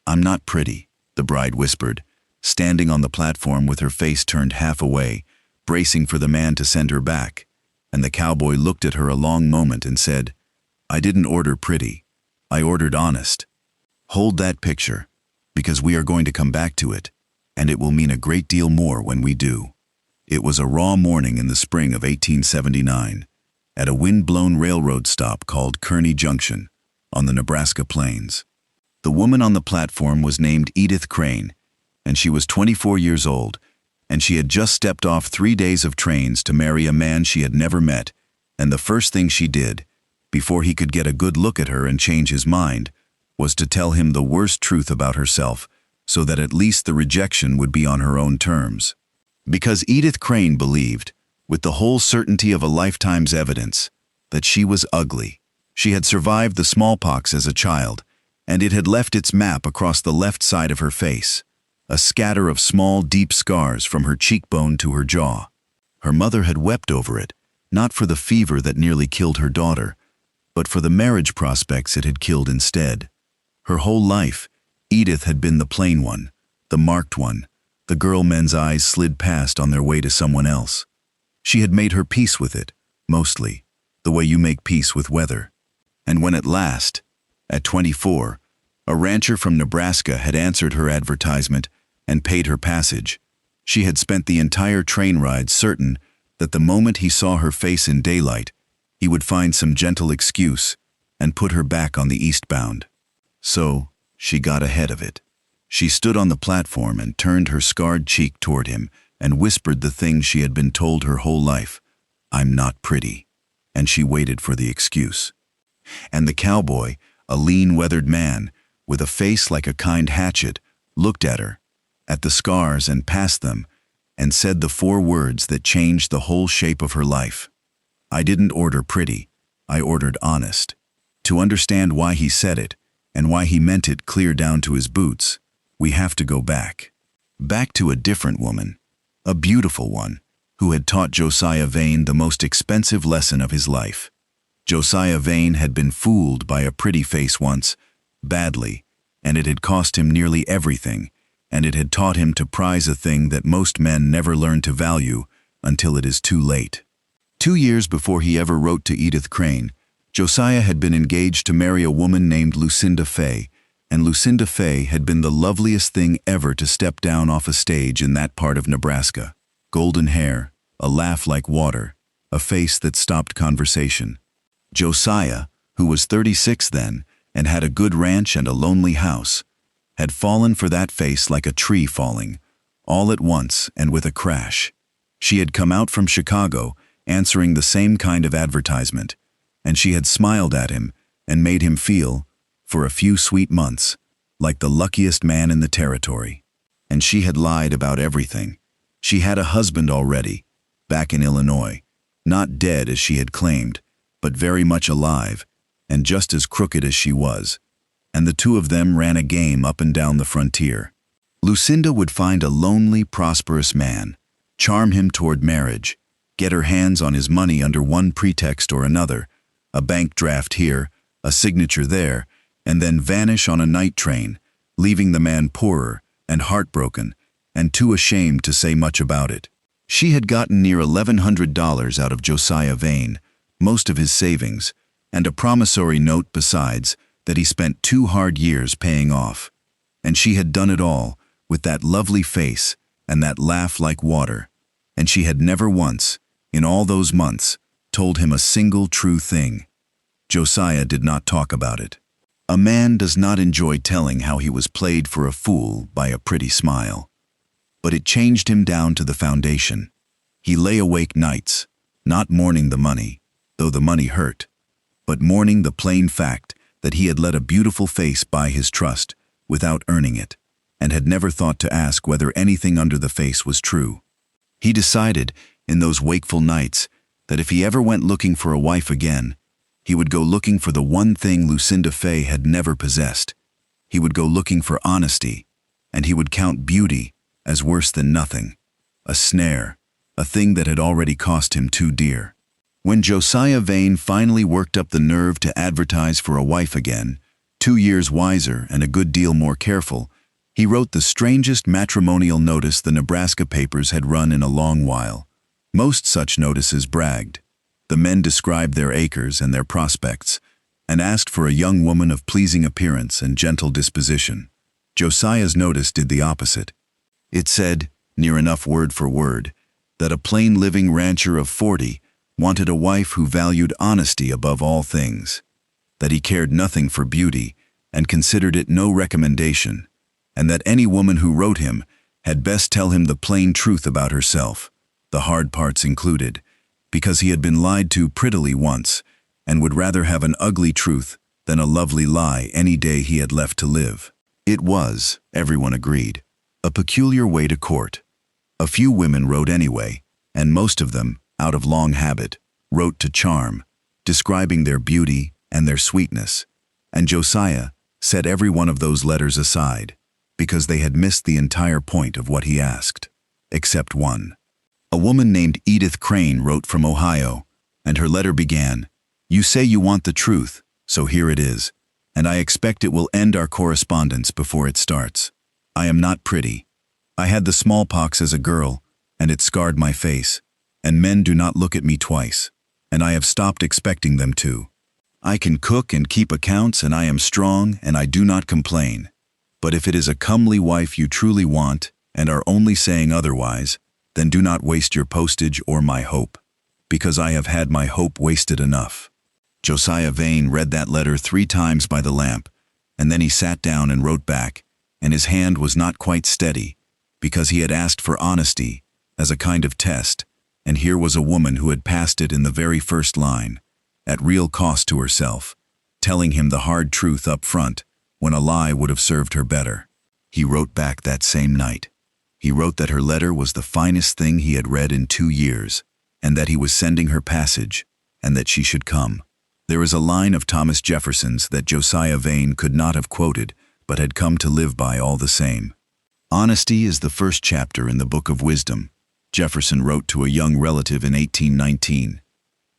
"I'm not pretty," the bride whispered, standing on the platform with her face turned half away, bracing for the man to send her back. And the cowboy looked at her a long moment and said, "I didn't order pretty. I ordered honest. Hold that picture, because we are going to come back to it, and it will mean a great deal more when we do." It was a raw morning in the spring of 1879, at a wind-blown railroad stop called Kearney Junction, on the Nebraska plains. The woman on the platform was named Edith Crane, and she was 24 years old, and she had just stepped off 3 days of trains to marry a man she had never met, and the first thing she did, before he could get a good look at her and change his mind, was to tell him the worst truth about herself, so that at least the rejection would be on her own terms. Because Edith Crane believed, with the whole certainty of a lifetime's evidence, that she was ugly. She had survived the smallpox as a child, and it had left its map across the left side of her face, a scatter of small, deep scars from her cheekbone to her jaw. Her mother had wept over it, not for the fever that nearly killed her daughter, but for the marriage prospects it had killed instead. Her whole life, Edith had been the plain one, the marked one, the girl men's eyes slid past on their way to someone else. She had made her peace with it, mostly, the way you make peace with weather. And when at last, at 24, a rancher from Nebraska had answered her advertisement and paid her passage, she had spent the entire train ride certain that the moment he saw her face in daylight, he would find some gentle excuse and put her back on the eastbound. So, she got ahead of it. She stood on the platform and turned her scarred cheek toward him and whispered the thing she had been told her whole life, "I'm not pretty." And she waited for the excuse. And the cowboy, a lean, weathered man, with a face like a kind hatchet, looked at her, at the scars and past them, and said the 4 words that changed the whole shape of her life. "I didn't order pretty, I ordered honest." To understand why he said it, and why he meant it clear down to his boots, we have to go back. Back to a different woman, a beautiful one, who had taught Josiah Vane the most expensive lesson of his life. Josiah Vane had been fooled by a pretty face once, badly, and it had cost him nearly everything, and it had taught him to prize a thing that most men never learn to value until it is too late. 2 years before he ever wrote to Edith Crane, Josiah had been engaged to marry a woman named Lucinda Fay, and Lucinda Fay had been the loveliest thing ever to step down off a stage in that part of Nebraska. Golden hair, a laugh like water, a face that stopped conversation. Josiah, who was 36 then and had a good ranch and a lonely house, had fallen for that face like a tree falling, all at once and with a crash. She had come out from Chicago answering the same kind of advertisement, and she had smiled at him and made him feel, for a few sweet months, like the luckiest man in the territory. And she had lied about everything. She had a husband already, back in Illinois, not dead as she had claimed, but very much alive, and just as crooked as she was, and the two of them ran a game up and down the frontier. Lucinda would find a lonely, prosperous man, charm him toward marriage, get her hands on his money under one pretext or another, a bank draft here, a signature there, and then vanish on a night train, leaving the man poorer and heartbroken and too ashamed to say much about it. She had gotten near $1,100 out of Josiah Vane, most of his savings, and a promissory note besides that he spent 2 hard years paying off. And she had done it all with that lovely face and that laugh like water, and she had never once, in all those months, told him a single true thing. Josiah did not talk about it. A man does not enjoy telling how he was played for a fool by a pretty smile. But it changed him down to the foundation. He lay awake nights, not mourning the money, though the money hurt, but mourning the plain fact that he had let a beautiful face buy his trust without earning it, and had never thought to ask whether anything under the face was true. He decided, in those wakeful nights, that if he ever went looking for a wife again, he would go looking for the one thing Lucinda Fay had never possessed. He would go looking for honesty, and he would count beauty as worse than nothing, a snare, a thing that had already cost him too dear. When Josiah Vane finally worked up the nerve to advertise for a wife again, 2 years wiser and a good deal more careful, he wrote the strangest matrimonial notice the Nebraska papers had run in a long while. Most such notices bragged. The men described their acres and their prospects, and asked for a young woman of pleasing appearance and gentle disposition. Josiah's notice did the opposite. It said, near enough word for word, that a plain living rancher of 40 wanted a wife who valued honesty above all things, that he cared nothing for beauty and considered it no recommendation, and that any woman who wrote him had best tell him the plain truth about herself, the hard parts included, because he had been lied to prettily once and would rather have an ugly truth than a lovely lie any day he had left to live. It was, everyone agreed, a peculiar way to court. A few women wrote anyway, and most of them, out of long habit, wrote to charm, describing their beauty and their sweetness, and Josiah set every one of those letters aside, because they had missed the entire point of what he asked, except one. A woman named Edith Crane wrote from Ohio, and her letter began, "You say you want the truth, so here it is, and I expect it will end our correspondence before it starts. I am not pretty. I had the smallpox as a girl, and it scarred my face, and men do not look at me twice, and I have stopped expecting them to. I can cook and keep accounts, and I am strong, and I do not complain. But if it is a comely wife you truly want, and are only saying otherwise, then do not waste your postage or my hope, because I have had my hope wasted enough." Josiah Vane read that letter 3 times by the lamp, and then he sat down and wrote back, and his hand was not quite steady, because he had asked for honesty as a kind of test, and here was a woman who had passed it in the very first line, at real cost to herself, telling him the hard truth up front when a lie would have served her better. He wrote back that same night. He wrote that her letter was the finest thing he had read in 2 years, and that he was sending her passage, and that she should come. There is a line of Thomas Jefferson's that Josiah Vane could not have quoted, but had come to live by all the same. Honesty is the first chapter in the Book of Wisdom, Jefferson wrote to a young relative in 1819.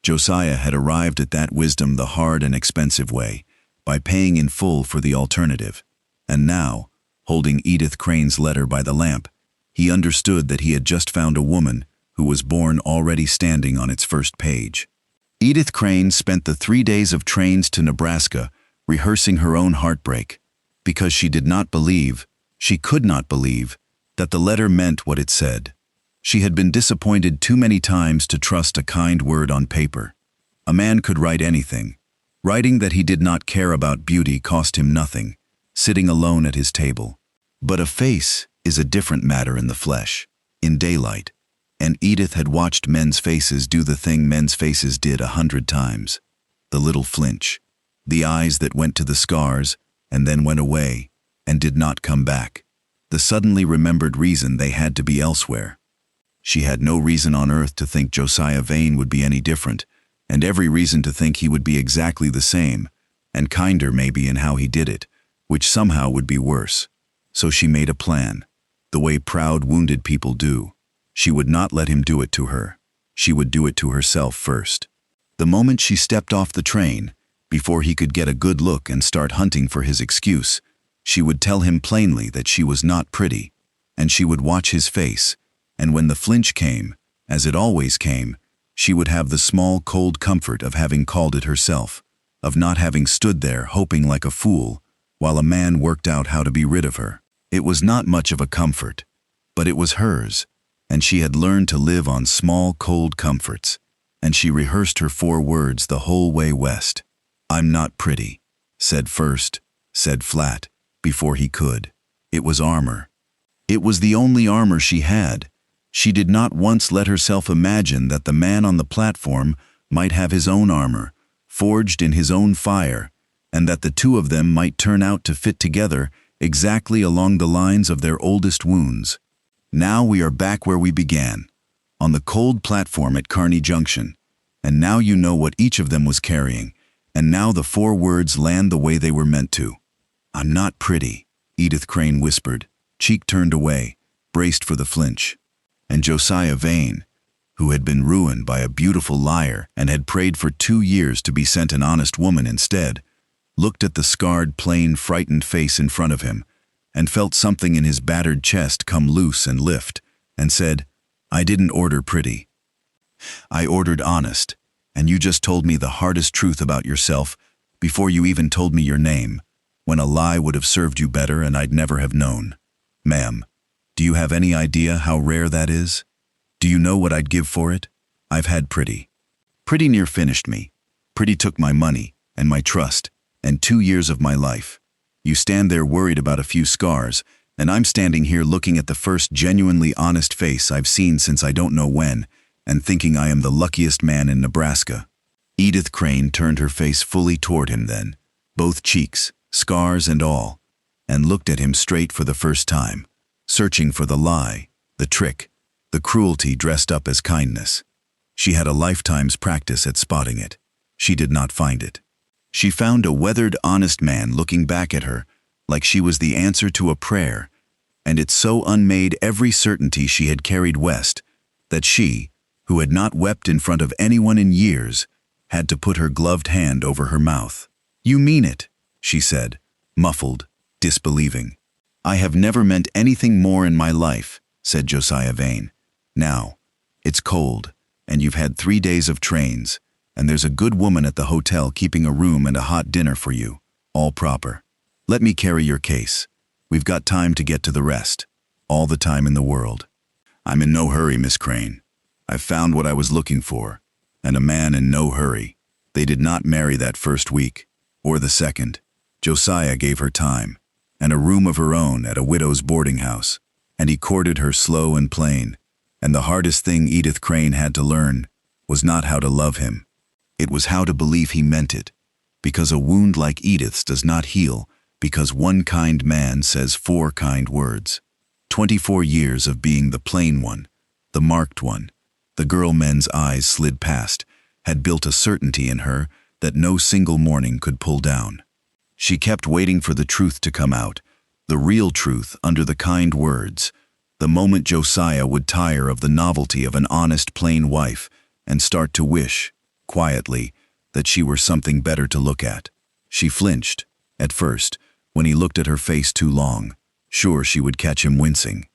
Josiah had arrived at that wisdom the hard and expensive way, by paying in full for the alternative, and now, holding Edith Crane's letter by the lamp, he understood that he had just found a woman who was born already standing on its first page. Edith Crane spent the 3 days of trains to Nebraska rehearsing her own heartbreak, because she did not believe, she could not believe, that the letter meant what it said. She had been disappointed too many times to trust a kind word on paper. A man could write anything. Writing that he did not care about beauty cost him nothing, sitting alone at his table. But a face is a different matter in the flesh, in daylight, and Edith had watched men's faces do the thing men's faces did 100 times. The little flinch, the eyes that went to the scars and then went away and did not come back, the suddenly remembered reason they had to be elsewhere. She had no reason on earth to think Josiah Vane would be any different, and every reason to think he would be exactly the same, and kinder maybe in how he did it, which somehow would be worse. So she made a plan, the way proud, wounded people do. She would not let him do it to her. She would do it to herself first. The moment she stepped off the train, before he could get a good look and start hunting for his excuse, she would tell him plainly that she was not pretty, and she would watch his face, and when the flinch came, as it always came, she would have the small, cold comfort of having called it herself, of not having stood there hoping like a fool, while a man worked out how to be rid of her. It was not much of a comfort, but it was hers, and she had learned to live on small, cold comforts, and she rehearsed her 4 words the whole way west. "I'm not pretty," said first, said flat, before he could. It was armor. It was the only armor she had. She did not once let herself imagine that the man on the platform might have his own armor, forged in his own fire, and that the 2 of them might turn out to fit together exactly along the lines of their oldest wounds. Now we are back where we began, on the cold platform at Kearney Junction, and now you know what each of them was carrying, and now the 4 words land the way they were meant to. "I'm not pretty," Edith Crane whispered, cheek turned away, braced for the flinch. And Josiah Vane, who had been ruined by a beautiful liar and had prayed for 2 years to be sent an honest woman instead, looked at the scarred, plain, frightened face in front of him, and felt something in his battered chest come loose and lift, and said, "I didn't order pretty. I ordered honest, and you just told me the hardest truth about yourself before you even told me your name, when a lie would have served you better and I'd never have known. Ma'am, do you have any idea how rare that is? Do you know what I'd give for it? I've had Pretty. Pretty near finished me. Pretty took my money and my trust and 2 years of my life. You stand there worried about a few scars, and I'm standing here looking at the first genuinely honest face I've seen since I don't know when, and thinking I am the luckiest man in Nebraska." Edith Crane turned her face fully toward him then, both cheeks, scars and all, and looked at him straight for the first time, searching for the lie, the trick, the cruelty dressed up as kindness. She had a lifetime's practice at spotting it. She did not find it. She found a weathered, honest man looking back at her like she was the answer to a prayer, and it so unmade every certainty she had carried west that she, who had not wept in front of anyone in years, had to put her gloved hand over her mouth. "You mean it," she said, muffled, disbelieving. "I have never meant anything more in my life," said Josiah Vane. "Now, it's cold, and you've had 3 days of trains, and there's a good woman at the hotel keeping a room and a hot dinner for you, all proper. Let me carry your case. We've got time to get to the rest. All the time in the world. I'm in no hurry, Miss Crane. I've found what I was looking for, and a man in no hurry. They did not marry that first week, or the second. Josiah gave her time, and a room of her own at a widow's boarding house, and he courted her slow and plain, and the hardest thing Edith Crane had to learn was not how to love him. It was how to believe he meant it, because a wound like Edith's does not heal because one kind man says 4 kind words. 24 years of being the plain one, the marked one, the girl men's eyes slid past, had built a certainty in her that no single morning could pull down. She kept waiting for the truth to come out, the real truth under the kind words, the moment Josiah would tire of the novelty of an honest, plain wife and start to wish, quietly, that she were something better to look at. She flinched, at first, when he looked at her face too long, sure she would catch him wincing.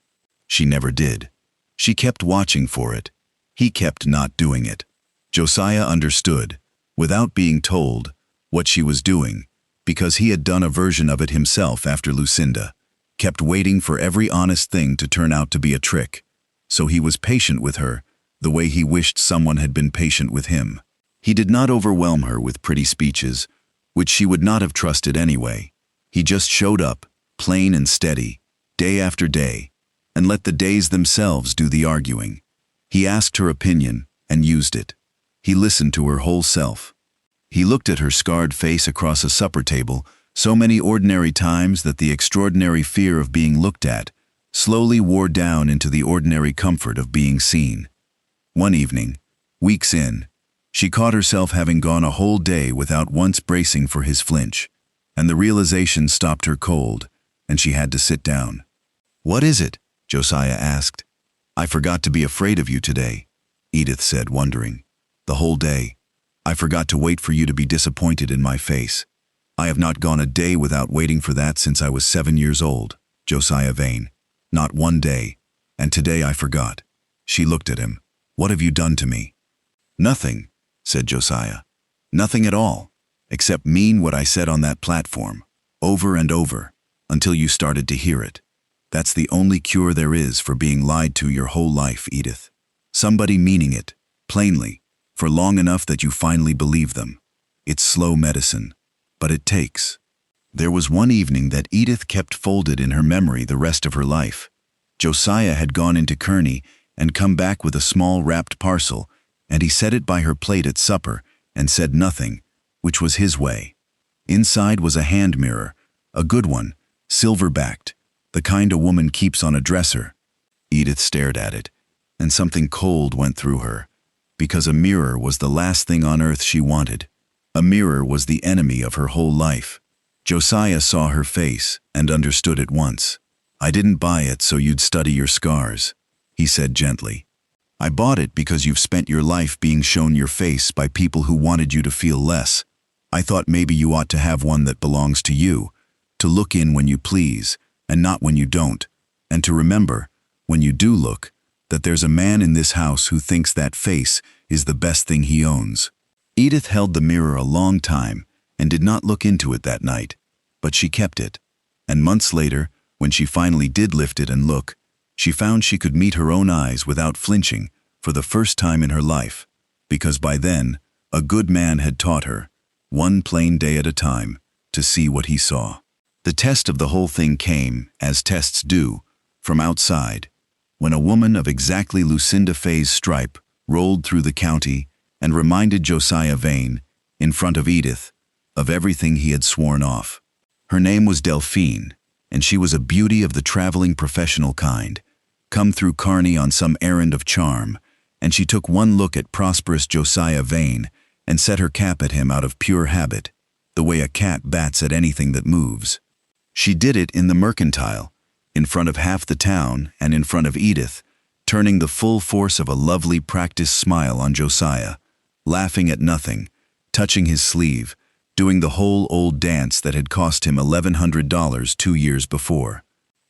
She never did. She kept watching for it. He kept not doing it. Josiah understood, without being told, what she was doing, because he had done a version of it himself after Lucinda, kept waiting for every honest thing to turn out to be a trick. So he was patient with her, the way he wished someone had been patient with him. He did not overwhelm her with pretty speeches, which she would not have trusted anyway. He just showed up, plain and steady, day after day, and let the days themselves do the arguing. He asked her opinion and used it. He listened to her whole self. He looked at her scarred face across a supper table so many ordinary times that the extraordinary fear of being looked at slowly wore down into the ordinary comfort of being seen. One evening, weeks in, she caught herself having gone a whole day without once bracing for his flinch, and the realization stopped her cold, and she had to sit down. "What is it?" Josiah asked. "I forgot to be afraid of you today," Edith said, wondering. "The whole day. I forgot to wait for you to be disappointed in my face. I have not gone a day without waiting for that since I was 7 years old, Josiah Vane. Not one day, and today I forgot." She looked at him. "What have you done to me?" "Nothing," said Josiah. "Nothing at all, except mean what I said on that platform, over and over, until you started to hear it. That's the only cure there is for being lied to your whole life, Edith. Somebody meaning it, plainly, for long enough that you finally believe them. It's slow medicine, but it takes." There was one evening that Edith kept folded in her memory the rest of her life. Josiah had gone into Kearney and come back with a small wrapped parcel, and he set it by her plate at supper and said nothing, which was his way. Inside was a hand mirror, a good one, silver-backed, the kind a woman keeps on a dresser. Edith stared at it, and something cold went through her, because a mirror was the last thing on earth she wanted. A mirror was the enemy of her whole life. Josiah saw her face and understood at once. "I didn't buy it so you'd study your scars," he said gently. "I bought it because you've spent your life being shown your face by people who wanted you to feel less. I thought maybe you ought to have one that belongs to you, to look in when you please, and not when you don't, and to remember, when you do look, that there's a man in this house who thinks that face is the best thing he owns." Edith held the mirror a long time and did not look into it that night, but she kept it. And months later, when she finally did lift it and look, she found she could meet her own eyes without flinching for the first time in her life, because by then, a good man had taught her, one plain day at a time, to see what he saw. The test of the whole thing came, as tests do, from outside, when a woman of exactly Lucinda Fay's stripe rolled through the county and reminded Josiah Vane, in front of Edith, of everything he had sworn off. Her name was Delphine, and she was a beauty of the traveling professional kind, come through Kearney on some errand of charm, and she took one look at prosperous Josiah Vane and set her cap at him out of pure habit, the way a cat bats at anything that moves. She did it in the Mercantile, in front of half the town and in front of Edith, turning the full force of a lovely practiced smile on Josiah, laughing at nothing, touching his sleeve, doing the whole old dance that had cost him $1,100 2 years before.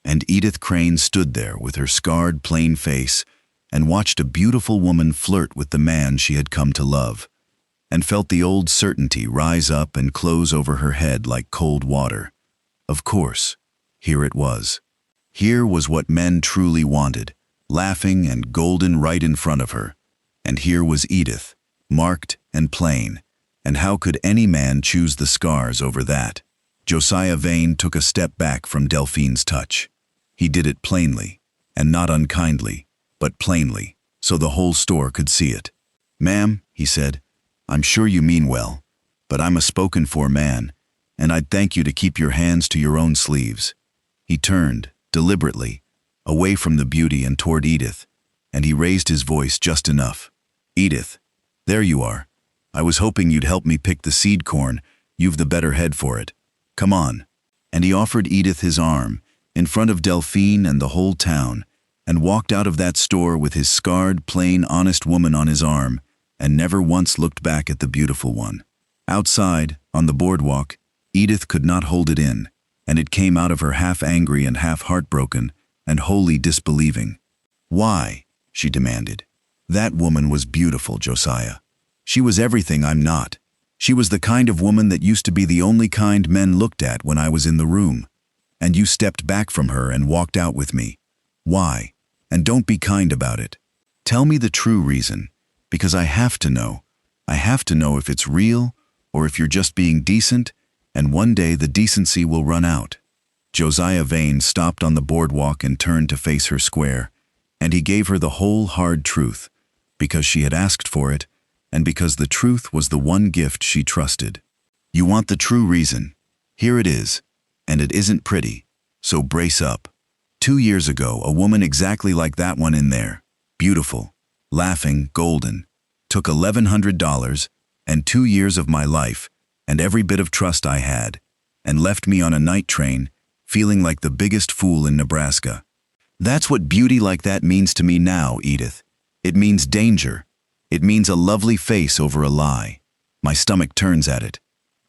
And Edith Crane stood there with her scarred, plain face and watched a beautiful woman flirt with the man she had come to love, and felt the old certainty rise up and close over her head like cold water. Of course, here it was. Here was what men truly wanted, laughing and golden right in front of her. And here was Edith, marked and plain. And how could any man choose the scars over that? Josiah Vane took a step back from Delphine's touch. He did it plainly, and not unkindly, but plainly, so the whole store could see it. "Ma'am," he said, "I'm sure you mean well, but I'm a spoken-for man, and I'd thank you to keep your hands to your own sleeves." He turned, deliberately, away from the beauty and toward Edith, and he raised his voice just enough. "Edith, there you are. I was hoping you'd help me pick the seed corn. You've the better head for it. Come on." And he offered Edith his arm, in front of Delphine and the whole town, and walked out of that store with his scarred, plain, honest woman on his arm, and never once looked back at the beautiful one. Outside, on the boardwalk, Edith could not hold it in, and it came out of her half angry and half heartbroken, and wholly disbelieving. "Why?" she demanded. "That woman was beautiful, Josiah. She was everything I'm not. She was the kind of woman that used to be the only kind men looked at when I was in the room. And you stepped back from her and walked out with me. Why? And don't be kind about it. Tell me the true reason, because I have to know. I have to know if it's real or if you're just being decent, and one day the decency will run out." Josiah Vane stopped on the boardwalk and turned to face her square, and he gave her the whole hard truth, because she had asked for it, and because the truth was the one gift she trusted. "You want the true reason. Here it is, and it isn't pretty, so brace up. 2 years ago, a woman exactly like that one in there, beautiful, laughing, golden, took $1,100 and 2 years of my life and every bit of trust I had, and left me on a night train, feeling like the biggest fool in Nebraska. That's what beauty like that means to me now, Edith. It means danger. It means a lovely face over a lie. My stomach turns at it.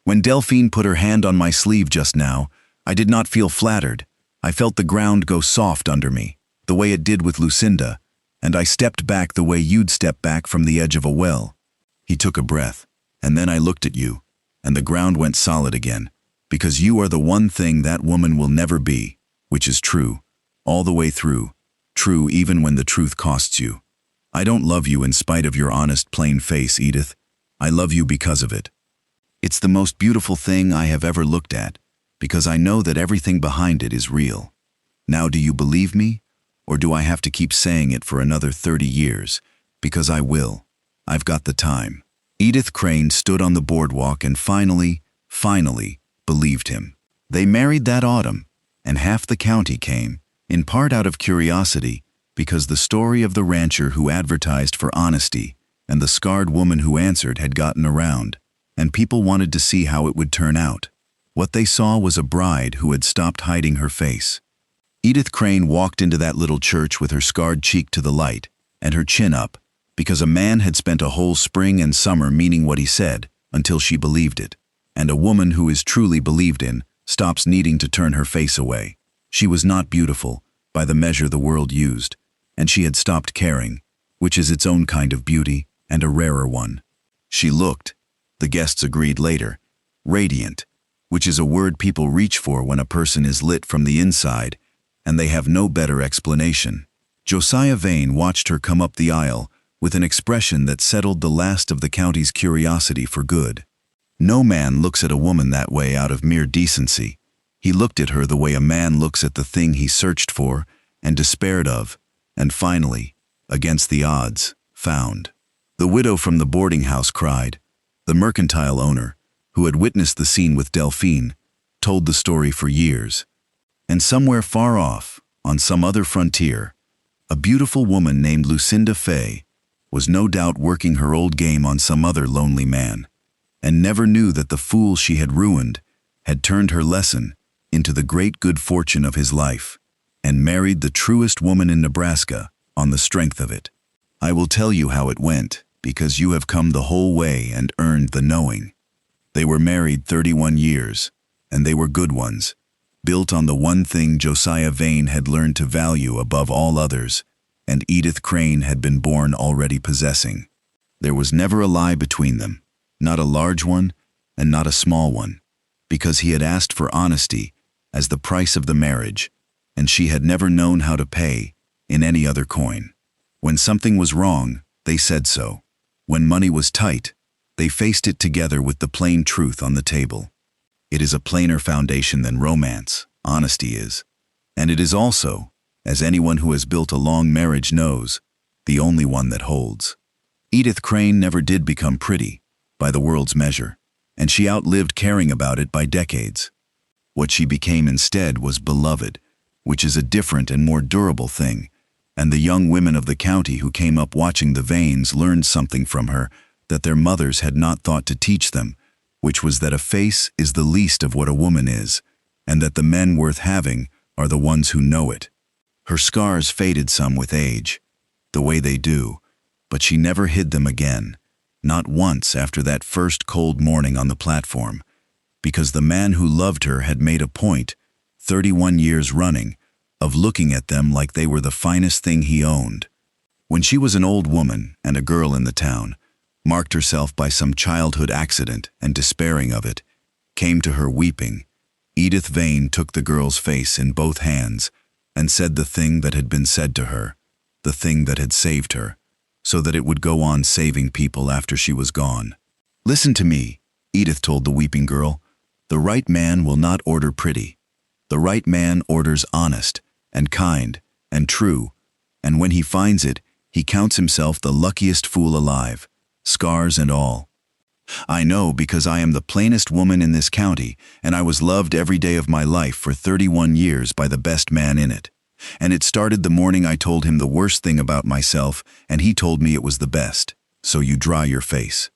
When Delphine put her hand on my sleeve just now, I did not feel flattered. I felt the ground go soft under me, the way it did with Lucinda, and I stepped back the way you'd step back from the edge of a well." He took a breath, and then I looked at you, and the ground went solid again, because you are the one thing that woman will never be, which is true, all the way through, true even when the truth costs you. I don't love you in spite of your honest, plain face, Edith. I love you because of it. It's the most beautiful thing I have ever looked at, because I know that everything behind it is real. Now, do you believe me? Or do I have to keep saying it for another 30 years? Because I will. I've got the time. Edith Crane stood on the boardwalk and finally believed him. They married that autumn, and half the county came, in part out of curiosity, because the story of the rancher who advertised for honesty and the scarred woman who answered had gotten around, and people wanted to see how it would turn out. What they saw was a bride who had stopped hiding her face. Edith Crane walked into that little church with her scarred cheek to the light and her chin up, because a man had spent a whole spring and summer meaning what he said, until she believed it. And a woman who is truly believed in stops needing to turn her face away. She was not beautiful, by the measure the world used, and she had stopped caring, which is its own kind of beauty, and a rarer one. She looked, the guests agreed later, radiant, which is a word people reach for when a person is lit from the inside, and they have no better explanation. Josiah Vane watched her come up the aisle with an expression that settled the last of the county's curiosity for good. No man looks at a woman that way out of mere decency. He looked at her the way a man looks at the thing he searched for and despaired of, and finally, against the odds, found. The widow from the boarding house cried. The mercantile owner, who had witnessed the scene with Delphine, told the story for years. And somewhere far off, on some other frontier, a beautiful woman named Lucinda Fay was no doubt working her old game on some other lonely man, and never knew that the fool she had ruined had turned her lesson into the great good fortune of his life, and married the truest woman in Nebraska on the strength of it. I will tell you how it went, because you have come the whole way and earned the knowing. They were married 31 years, and they were good ones, built on the one thing Josiah Vane had learned to value above all others, and Edith Crane had been born already possessing. There was never a lie between them, not a large one and not a small one, because he had asked for honesty as the price of the marriage, and she had never known how to pay in any other coin. When something was wrong, they said so. When money was tight, they faced it together with the plain truth on the table. It is a plainer foundation than romance, honesty is. And it is also, as anyone who has built a long marriage knows, the only one that holds. Edith Crane never did become pretty, by the world's measure, and she outlived caring about it by decades. What she became instead was beloved, which is a different and more durable thing, and the young women of the county who came up watching the Vanes learned something from her that their mothers had not thought to teach them, which was that a face is the least of what a woman is, and that the men worth having are the ones who know it. Her scars faded some with age, the way they do, but she never hid them again, not once after that first cold morning on the platform, because the man who loved her had made a point, 31 years running, of looking at them like they were the finest thing he owned. When she was an old woman and a girl in the town, marked herself by some childhood accident and despairing of it, came to her weeping, Edith Vane took the girl's face in both hands and said the thing that had been said to her, the thing that had saved her, so that it would go on saving people after she was gone. Listen to me, Edith told the weeping girl. The right man will not order pretty. The right man orders honest and kind and true, and when he finds it, he counts himself the luckiest fool alive, scars and all. I know because I am the plainest woman in this county, and I was loved every day of my life for 31 years by the best man in it. And it started the morning I told him the worst thing about myself, and he told me it was the best. So you dry your face.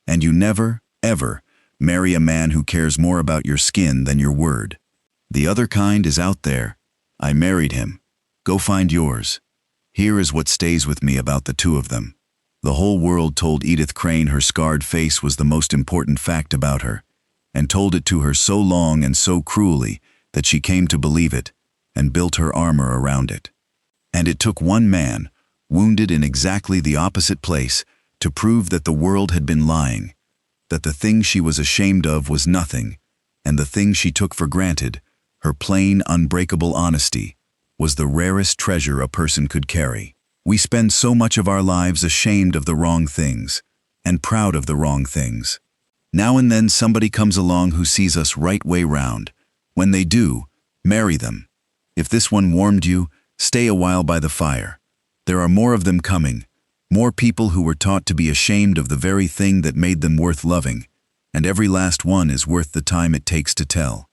And you never, ever, marry a man who cares more about your skin than your word. The other kind is out there. I married him. Go find yours. Here is what stays with me about the two of them. The whole world told Edith Crane her scarred face was the most important fact about her, and told it to her so long and so cruelly that she came to believe it, and built her armor around it. And it took one man, wounded in exactly the opposite place, to prove that the world had been lying, that the thing she was ashamed of was nothing, and the thing she took for granted, her plain, unbreakable honesty, was the rarest treasure a person could carry. We spend so much of our lives ashamed of the wrong things, and proud of the wrong things. Now and then somebody comes along who sees us right way round. When they do, marry them. If this one warmed you, stay a while by the fire. There are more of them coming, more people who were taught to be ashamed of the very thing that made them worth loving, and every last one is worth the time it takes to tell.